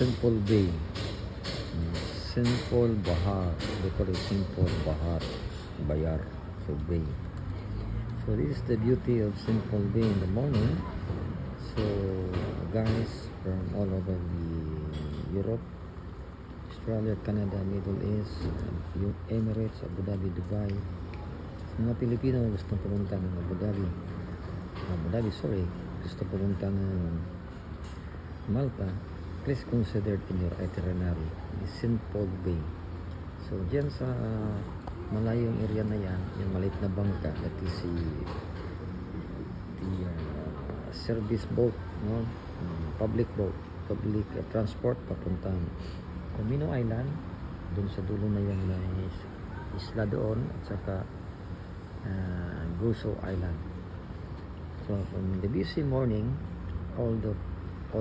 St. Paul Bay. St. Paul Bahar. They call it St. Paul Bahar. Bayar. So Bay. So this is the beauty of St. Paul Bay in the morning. So guys from all over the Europe, Australia, Canada, Middle East, Emirates, Abu Dhabi, Dubai. Sa mga Pilipino gusto pumunta ng Abu Dhabi, gusto pumunta ng Malta, please consider in your itinerary the St. Paul Bay. So dyan sa malayong area na yan, yung maliit na bangka, that is the service boat, no? Public boat, public transport papuntang Camino Island. Doon sa dulo na yan na isla doon, at saka Gozo Island. So from the busy morning, all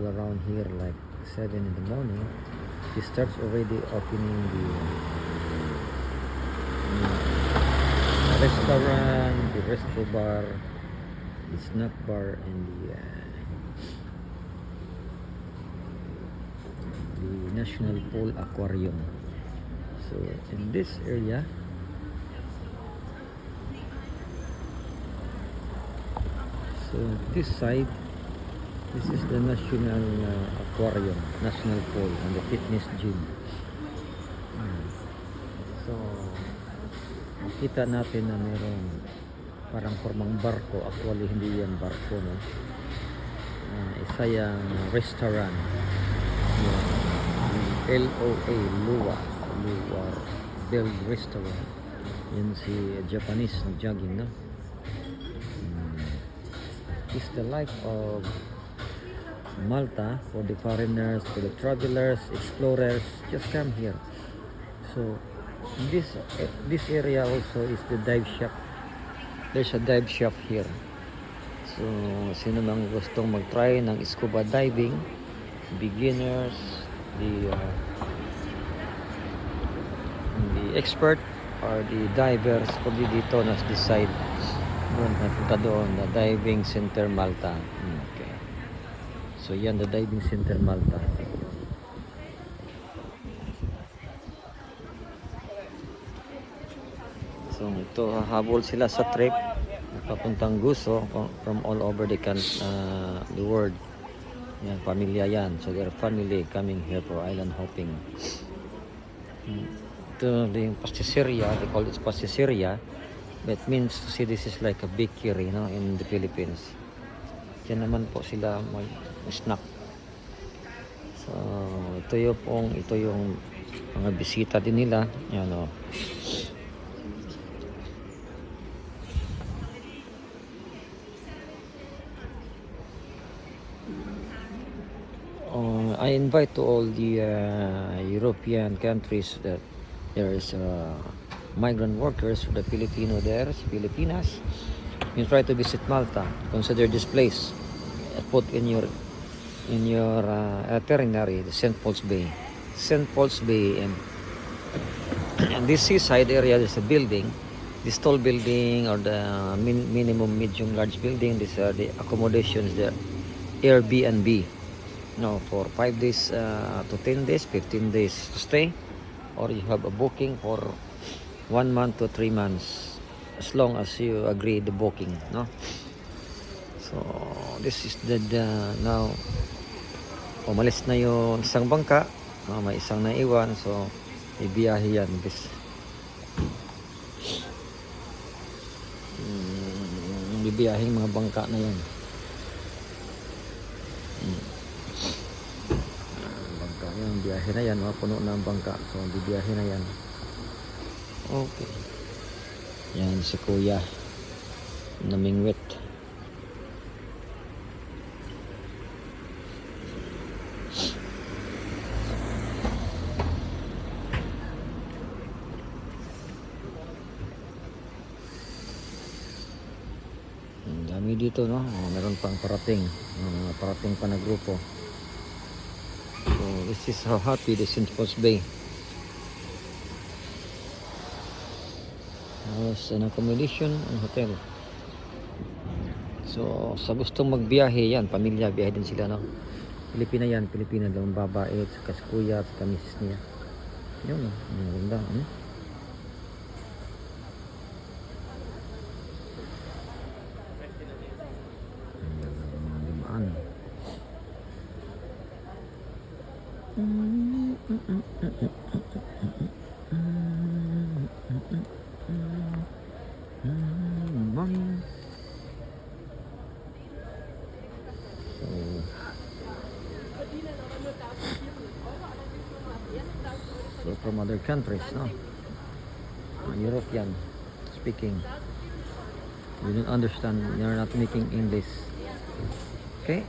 around here, like 7 in the morning, it starts already opening the restaurant, the resto bar, the snack bar, and the National Pool Aquarium. So in this area, so this side, this is the National Aquarium, National Pool, and the fitness gym. So makita natin na mayroong parang formang barko. Actually hindi yan barko, no? Isa yung restaurant, LOA, Luar Bell Restaurant. Yan si Japanese nag-jogging, no? It's the life of Malta for the foreigners, for the travelers, explorers. Just come here. So this area also is the dive shop. There's a dive shop here. So sino mang gustong mag-try ng scuba diving, beginners, the expert or the divers, pwede dito na this side. Doon, napunta doon, the Diving Center Malta. Okay. So yan, the Diving Center Malta. So ito, hahabol sila sa trip papuntang Gozo from all over the world. Yan, pamilya yan. So their family coming here for island hopping. Ito yung pastisseria, they call it pastisseria. That means to say this is like a bakery, no, in the Philippines. Diyan naman po sila mag-snack. So ito yung mga bisita din nila. Yan, no. I invite to all the European countries that there is migrant workers for the Filipino there, Filipinas. You try to visit Malta, consider this place. Put in your itinerary the St. Paul's Bay. St. Paul's Bay, and this seaside area, there's a building, this tall building or the minimum, medium, large building. These are the accommodations there, Airbnb. No, for 5 days to 10 days, 15 days to stay, or you have a booking for 1 month to 3 months, as long as you agree the booking, no? So this is the now umalis na yung isang bangka, may isang naiwan, so ibiyahe yan. This bibiyahing mga bangka na yan. Bangka yan, biyahe na yan, puno na ang bangka, so bibiyahe na yan. Okay. Yan si Kuya namingwit. Ang dami dito, no? Meron pang parating. Parating pa na grupo. So this is how happy the St. Paul's Bay. House and accommodation and hotel. So sa gustong magbiyahe yan, pamilya, biyahe din sila, no? Pilipina yan, Pilipina daw ang babae, saka si kuya, saka misis niya. Yun, ang ganda, ano? Dumaan. Morning. So from other countries, no? European speaking. You don't understand. You're not making English. Okay?